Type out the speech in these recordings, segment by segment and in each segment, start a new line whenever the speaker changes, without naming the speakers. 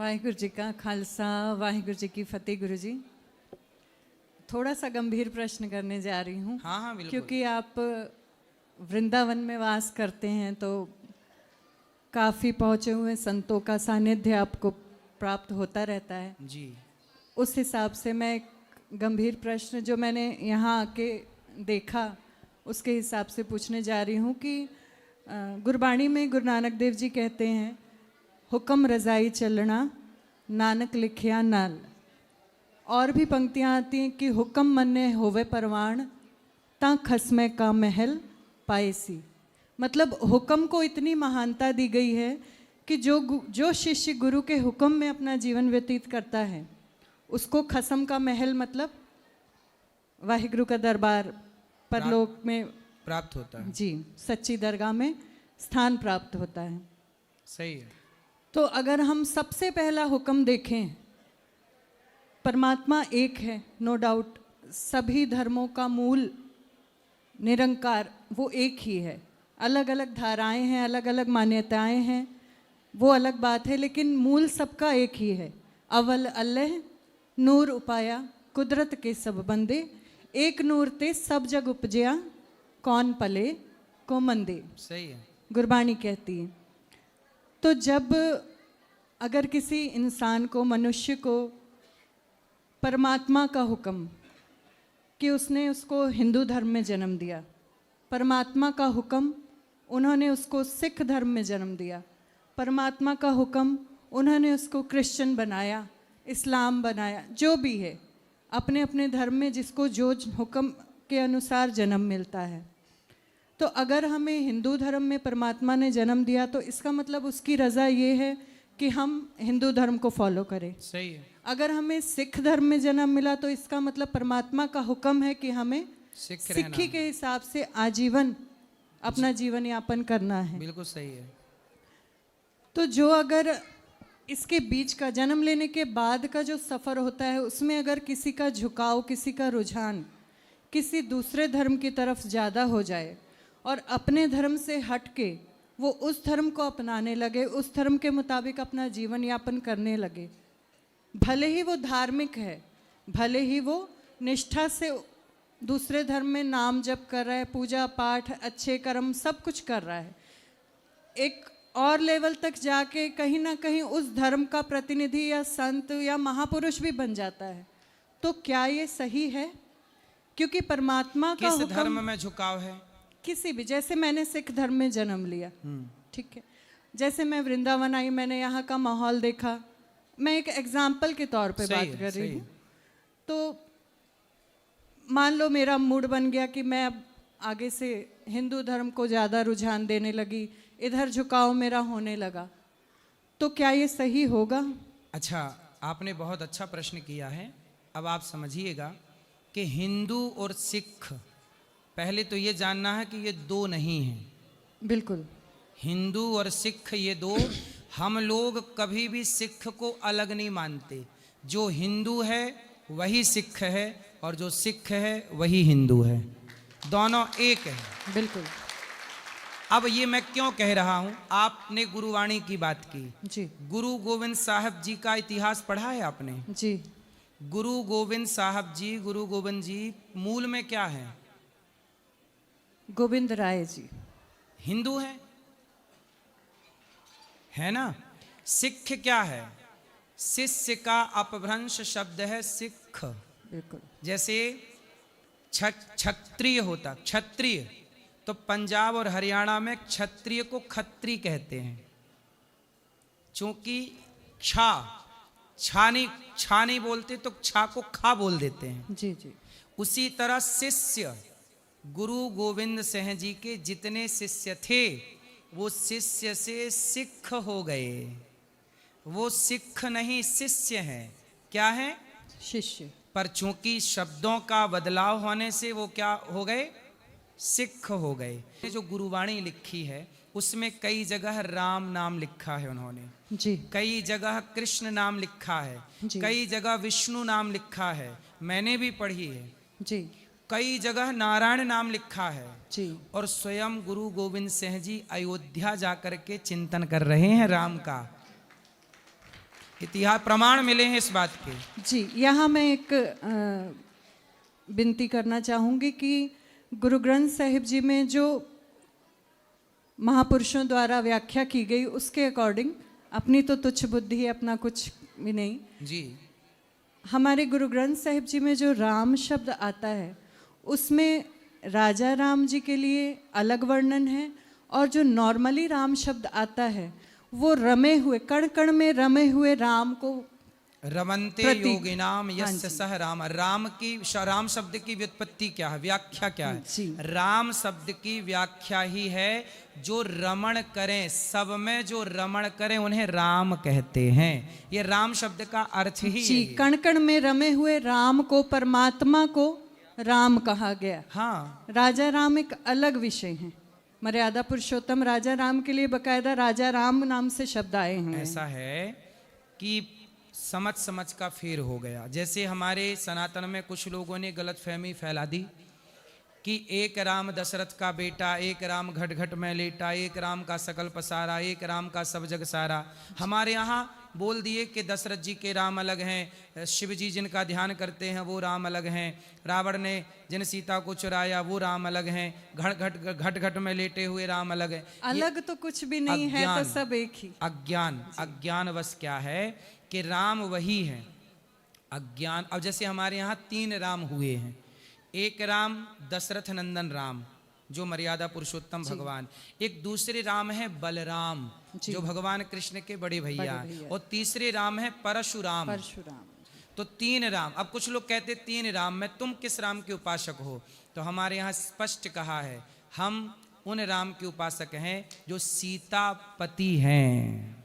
वाहिगुरु जी का खालसा, वाहिगुरु जी की फतेह। गुरु जी, थोड़ा सा गंभीर प्रश्न करने जा रही हूँ।
हाँ हाँ बिल्कुल।
क्योंकि आप वृंदावन में वास करते हैं तो काफ़ी पहुँचे हुए संतों का सानिध्य आपको प्राप्त होता रहता है।
जी
उस हिसाब से मैं एक गंभीर प्रश्न जो मैंने यहाँ आके देखा उसके हिसाब से पूछने जा रही हूँ कि गुरबाणी में गुरु नानक देव जी कहते हैं, हुक्म रज़ाई चलना नानक लिखिया नाल। और भी पंक्तियाँ आती हैं कि हुक्म मन्ने होवे परवान ता खसमे का महल पाएसी। मतलब हुक्म को इतनी महानता दी गई है कि जो शिष्य गुरु के हुक्म में अपना जीवन व्यतीत करता है उसको खसम का महल मतलब वाहिगुरु का दरबार परलोक में
प्राप्त होता है।
जी, सच्ची दरगाह में स्थान प्राप्त होता है।
सही है।
तो अगर हम सबसे पहला हुक्म देखें, परमात्मा एक है, नो डाउट। सभी धर्मों का मूल निरंकार वो एक ही है। अलग अलग धाराएं हैं, अलग अलग मान्यताएं हैं, वो अलग बात है, लेकिन मूल सबका एक ही है। अव्वल अल्लाह नूर उपाया कुदरत के सब बंदे, एक नूर ते सब जग उपजया कौन पले को मंदे।
सही है।
गुरबाणी कहती है। तो जब अगर किसी इंसान को, मनुष्य को परमात्मा का हुक्म कि उसने उसको हिंदू धर्म में जन्म दिया, परमात्मा का हुक्म उन्होंने उसको सिख धर्म में जन्म दिया, परमात्मा का हुक्म उन्होंने उसको क्रिश्चियन बनाया, इस्लाम बनाया, जो भी है अपने अपने धर्म में जिसको जो हुक्म के अनुसार जन्म मिलता है। तो अगर हमें हिंदू धर्म में परमात्मा ने जन्म दिया तो इसका मतलब उसकी रज़ा ये है कि हम हिंदू धर्म को फॉलो करें।
सही है।
अगर हमें सिख धर्म में जन्म मिला तो इसका मतलब परमात्मा का हुक्म है कि हमें सिक्खी के हिसाब से आजीवन अपना जीवन यापन करना है।
बिल्कुल सही है।
तो जो अगर इसके बीच का जन्म लेने के बाद का जो सफ़र होता है उसमें अगर किसी का झुकाव, किसी का रुझान किसी दूसरे धर्म की तरफ ज़्यादा हो जाए और अपने धर्म से हट के वो उस धर्म को अपनाने लगे, उस धर्म के मुताबिक अपना जीवन यापन करने लगे, भले ही वो धार्मिक है, भले ही वो निष्ठा से दूसरे धर्म में नाम जप कर रहा है, पूजा पाठ, अच्छे कर्म सब कुछ कर रहा है, एक और लेवल तक जाके कहीं ना कहीं उस धर्म का प्रतिनिधि या संत या महापुरुष भी बन जाता है, तो क्या ये सही है? क्योंकि परमात्मा का
किस धर्म में झुकाव है?
किसी भी, जैसे मैंने सिख धर्म में जन्म लिया, ठीक है, जैसे मैं वृंदावन आई, मैंने यहाँ का माहौल देखा, मैं एक एग्जाम्पल के तौर पे बात कर रही हूँ। तो मान लो मेरा मूड बन गया कि मैं अब आगे से हिंदू धर्म को ज़्यादा रुझान देने लगी, इधर झुकाव मेरा होने लगा, तो क्या ये सही होगा?
अच्छा, आपने बहुत अच्छा प्रश्न किया है। अब आप समझिएगा कि हिंदू और सिख, पहले तो ये जानना है कि ये दो नहीं हैं।
बिल्कुल।
हिंदू और सिख ये दो, हम लोग कभी भी सिख को अलग नहीं मानते। जो हिंदू है वही सिख है और जो सिख है वही हिंदू है, दोनों एक है।
बिल्कुल।
अब ये मैं क्यों कह रहा हूँ, आपने गुरुवाणी की बात की
जी।
गुरु गोविंद साहब जी का इतिहास पढ़ा है आपने?
जी।
गुरु गोविंद साहब जी, गुरु गोविंद जी मूल में क्या है?
गोविंद राय जी
हिंदू है ना? सिख क्या है? शिष्य का अपभ्रंश शब्द है सिख।
बिल्कुल।
जैसे क्षत्रिय होता, क्षत्रिय तो पंजाब और हरियाणा में क्षत्रिय को खत्री कहते हैं, चूंकि छा नहीं बोलते तो छा को खा बोल देते हैं।
जी जी।
उसी तरह शिष्य, गुरु गोविंद सिंह जी के जितने शिष्य थे वो शिष्य से सिख हो गए। वो सिख नहीं शिष्य हैं। क्या है?
शिष्य।
पर चूंकि शब्दों का बदलाव होने से वो क्या हो गए? सिख हो गए। जो गुरुवाणी लिखी है उसमें कई जगह राम नाम लिखा है उन्होंने
जी।
कई जगह कृष्ण नाम लिखा है
जी।
कई जगह विष्णु नाम लिखा है, मैंने भी पढ़ी है
जी।
कई जगह नारायण नाम लिखा है
जी।
और स्वयं गुरु गोविंद सिंह जी अयोध्या जाकर के चिंतन कर रहे हैं राम का। इतिहास प्रमाण मिले हैं इस बात के।
जी, यहाँ मैं एक विनती करना चाहूँगी कि गुरु ग्रंथ साहिब जी में जो महापुरुषों द्वारा व्याख्या की गई उसके अकॉर्डिंग, अपनी तो तुच्छ बुद्धि है, अपना कुछ भी नहीं,
जी
हमारे गुरु ग्रंथ साहिब जी में जो राम शब्द आता है उसमें राजा राम जी के लिए अलग वर्णन है, और जो नॉर्मली राम शब्द आता है वो रमे हुए, कण कण में रमे हुए राम को
रमन्ते
प्रतीक।
योगिनाम यस्य सह राम। राम शब्द की व्युत्पत्ति क्या है, व्याख्या क्या है?
जी।
राम शब्द की व्याख्या ही है जो रमण करें, सब में जो रमण करें उन्हें राम कहते हैं। ये राम शब्द का अर्थ ही
जी,
है।
कण कण में रमे हुए राम को, परमात्मा को राम कहा गया।
हाँ,
राजा राम एक अलग विषय है। मर्यादा पुरुषोत्तम राजा राम के लिए बकायदा राजा राम नाम से शब्द आए हैं।
ऐसा है कि समझ समझ का फेर हो गया। जैसे हमारे सनातन में कुछ लोगों ने गलतफहमी फैला दी कि एक राम दशरथ का बेटा, एक राम घट घट में लेटा, एक राम का सकल पसारा, एक राम का सब जग सारा। हमारे यहाँ बोल दिए कि दशरथ जी के राम अलग हैं, शिव जी जिनका ध्यान करते हैं वो राम अलग हैं, रावण ने जिन सीता को चुराया वो राम अलग हैं, घट घट में लेटे हुए राम अलग हैं।
अलग तो कुछ भी नहीं है, तो सब एक ही।
अज्ञानवश क्या है कि राम वही है, अज्ञान। अब जैसे हमारे यहाँ 3 राम हुए हैं। एक राम दशरथ नंदन राम जो मर्यादा पुरुषोत्तम भगवान, एक दूसरे राम है बलराम जो भगवान कृष्ण के बड़े भैया हैं, और तीसरे राम है परशुराम। तो 3 राम। अब कुछ लोग कहते 3 राम में तुम किस राम के उपासक हो? तो हमारे यहाँ स्पष्ट कहा है हम उन राम के उपासक हैं जो सीतापति हैं,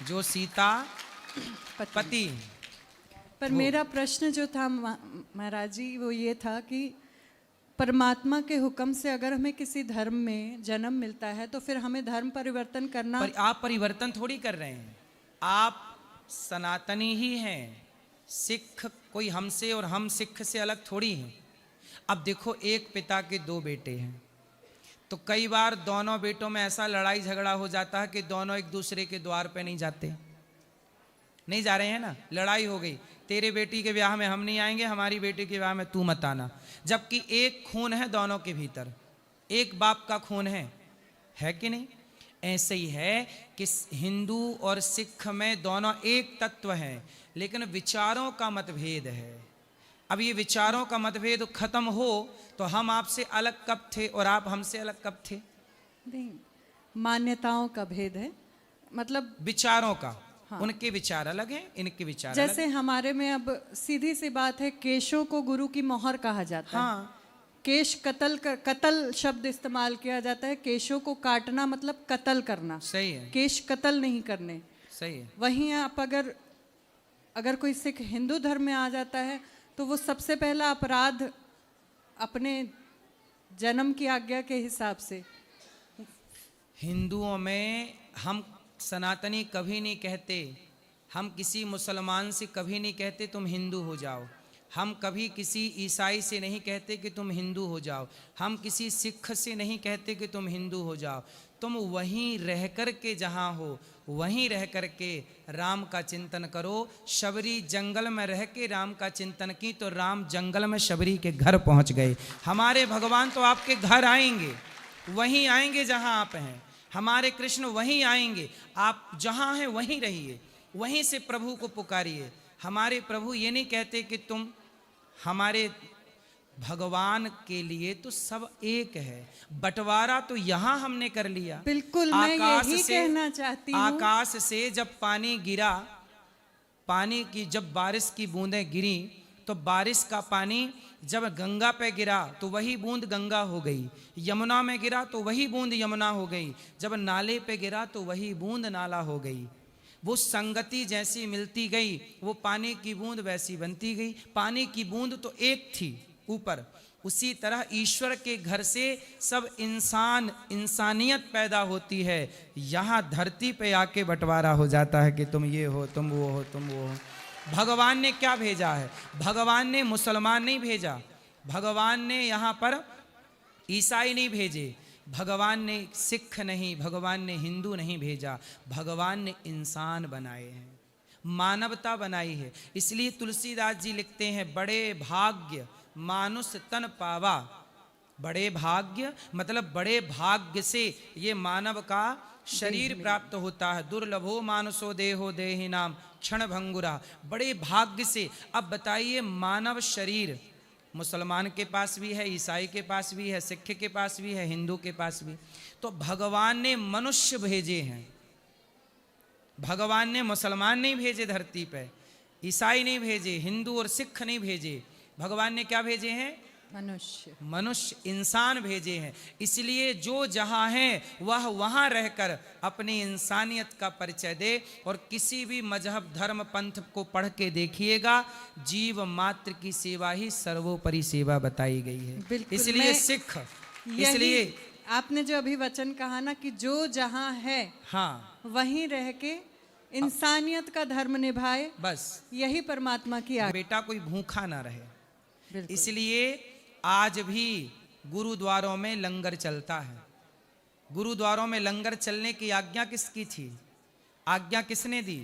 जो सीता पति।
पर मेरा प्रश्न जो था महाराज जी वो ये था कि परमात्मा के हुक्म से अगर हमें किसी धर्म में जन्म मिलता है तो फिर हमें धर्म परिवर्तन करना।
पर आप परिवर्तन थोड़ी कर रहे हैं, आप सनातनी ही हैं। सिख कोई हमसे और हम सिख से अलग थोड़ी हैं। अब देखो, एक पिता के 2 बेटे हैं तो कई बार दोनों बेटों में ऐसा लड़ाई झगड़ा हो जाता है कि दोनों एक दूसरे के द्वार पे नहीं जाते, नहीं जा रहे हैं ना। लड़ाई हो गई, तेरे बेटी के ब्याह में हम नहीं आएंगे, हमारी बेटी के ब्याह में तू मत आना, जबकि एक खून है दोनों के भीतर, एक बाप का खून है कि नहीं? ऐसे ही है कि हिंदू और सिख में दोनों एक तत्व हैं, लेकिन विचारों का मतभेद है। अब ये विचारों का मतभेद खत्म हो तो हम आपसे अलग कब थे और आप हमसे अलग कब थे?
नहीं, मान्यताओं का भेद है, मतलब
विचारों का।
हाँ।
उनके विचार अलग हैं, इनके विचार
जैसे
अलग।
हमारे में अब सीधी सी बात है, केशों को गुरु की मोहर कहा जाता है।
हाँ,
केश कत्ल शब्द इस्तेमाल किया जाता है। केशों को काटना मतलब कत्ल करना,
सही है,
केश कत्ल नहीं करने।
सही है।
वहीं आप अगर कोई सिख हिंदू धर्म में आ जाता है तो वो सबसे पहला अपराध अपने जन्म की आज्ञा के हिसाब से।
हिंदुओं में हम सनातनी कभी नहीं कहते, हम किसी मुसलमान से कभी नहीं कहते तुम हिंदू हो जाओ, हम कभी किसी ईसाई से नहीं कहते कि तुम हिंदू हो जाओ, हम किसी सिख से नहीं कहते कि तुम हिंदू हो जाओ। तुम वहीं रह कर के जहाँ हो वहीं रह कर के राम का चिंतन करो। शबरी जंगल में रह के राम का चिंतन की तो राम जंगल में शबरी के घर पहुँच गए। हमारे भगवान तो आपके घर आएंगे, वहीं आएंगे जहाँ आप हैं। हमारे कृष्ण वहीं आएंगे, आप जहाँ हैं वहीं रहिए, वहीं से प्रभु को पुकारिए। हमारे प्रभु ये नहीं कहते कि तुम, हमारे भगवान के लिए तो सब एक है। बंटवारा तो यहाँ हमने कर लिया।
बिल्कुल, मैं यही कहना चाहती हूँ।
आकाश से जब पानी गिरा, पानी की जब बारिश की बूंदें गिरी तो बारिश का पानी जब गंगा पे गिरा तो वही बूंद गंगा हो गई, यमुना में गिरा तो वही बूंद यमुना हो गई, जब नाले पे गिरा तो वही बूंद नाला हो गई। वो संगति जैसी मिलती गई, वो पानी की बूंद वैसी बनती गई। पानी की बूंद तो एक थी ऊपर, उसी तरह ईश्वर के घर से सब इंसानियत पैदा होती है। यहाँ धरती पे आके बंटवारा हो जाता है कि तुम ये हो, तुम वो हो, तुम वो हो। भगवान ने क्या भेजा है? भगवान ने मुसलमान नहीं भेजा, भगवान ने यहाँ पर ईसाई नहीं भेजे, भगवान ने सिख नहीं, भगवान ने हिंदू नहीं भेजा, भगवान ने इंसान बनाए हैं, मानवता बनाई है। इसलिए तुलसीदास जी लिखते हैं, बड़े भाग्य मानुष तन पावा। बड़े भाग्य मतलब बड़े भाग्य से ये मानव का शरीर प्राप्त होता है। दुर्लभो मानसो देहो देहि नाम क्षण भंगुरा। बड़े भाग्य से। अब बताइए, मानव शरीर मुसलमान के पास भी है, ईसाई के पास भी है, सिख के पास भी है, हिंदू के पास भी। तो भगवान ने मनुष्य भेजे हैं। भगवान ने मुसलमान नहीं भेजे धरती पे, ईसाई नहीं भेजे, हिंदू और सिख नहीं भेजे। भगवान ने क्या भेजे हैं?
मनुष्य।
मनुष्य, इंसान भेजे हैं। इसलिए जो जहां है वह वहां रहकर अपनी इंसानियत का परिचय दे। और किसी भी मजहब धर्म पंथ को पढ़ के देखिएगा, जीव मात्र की सेवा ही सर्वोपरि सेवा बताई गई है। इसलिए सिख, इसलिए
आपने जो अभी वचन कहा ना कि जो जहां है
हाँ
वहीं रह के इंसानियत का धर्म निभाए, बस यही परमात्मा की आज्ञा।
बेटा कोई भूखा ना रहे।
बिल्कुल।
इसलिए आज भी गुरुद्वारों में लंगर चलता है। गुरुद्वारों में लंगर चलने की आज्ञा किसकी थी? आज्ञा किसने दी?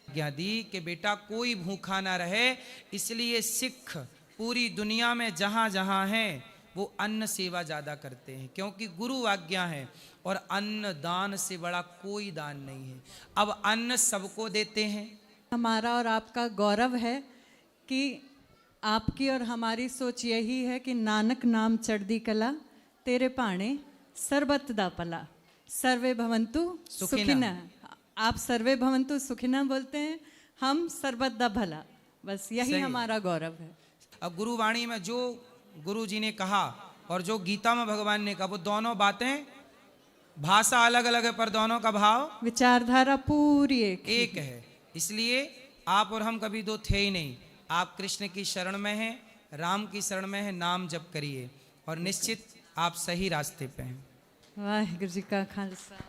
आज्ञा दी कि बेटा कोई भूखा ना रहे। इसलिए सिख पूरी दुनिया में जहां जहां हैं वो अन्न सेवा ज्यादा करते हैं, क्योंकि गुरु आज्ञा है। और अन्न दान से बड़ा कोई दान नहीं है। अब अन्न सबको देते हैं।
हमारा और आपका गौरव है कि आपकी और हमारी सोच यही है कि नानक नाम चढ़दी कला, तेरे भाणे सर्बत दा भला, सर्वे भवंतु सुखिना। आप सर्वे भवंतु सुखिना बोलते हैं, हम सर्बत दा भला। बस यही हमारा गौरव है।
अब गुरुवाणी में जो गुरु जी ने कहा और जो गीता में भगवान ने कहा, वो दोनों बातें, भाषा अलग अलग है पर दोनों का भाव,
विचारधारा पूरी एक
है। इसलिए आप और हम कभी दो थे ही नहीं। आप कृष्ण की शरण में हैं, राम की शरण में हैं, नाम जप करिए और निश्चित आप सही रास्ते पे हैं।
वाहिगुरु जी का खालसा।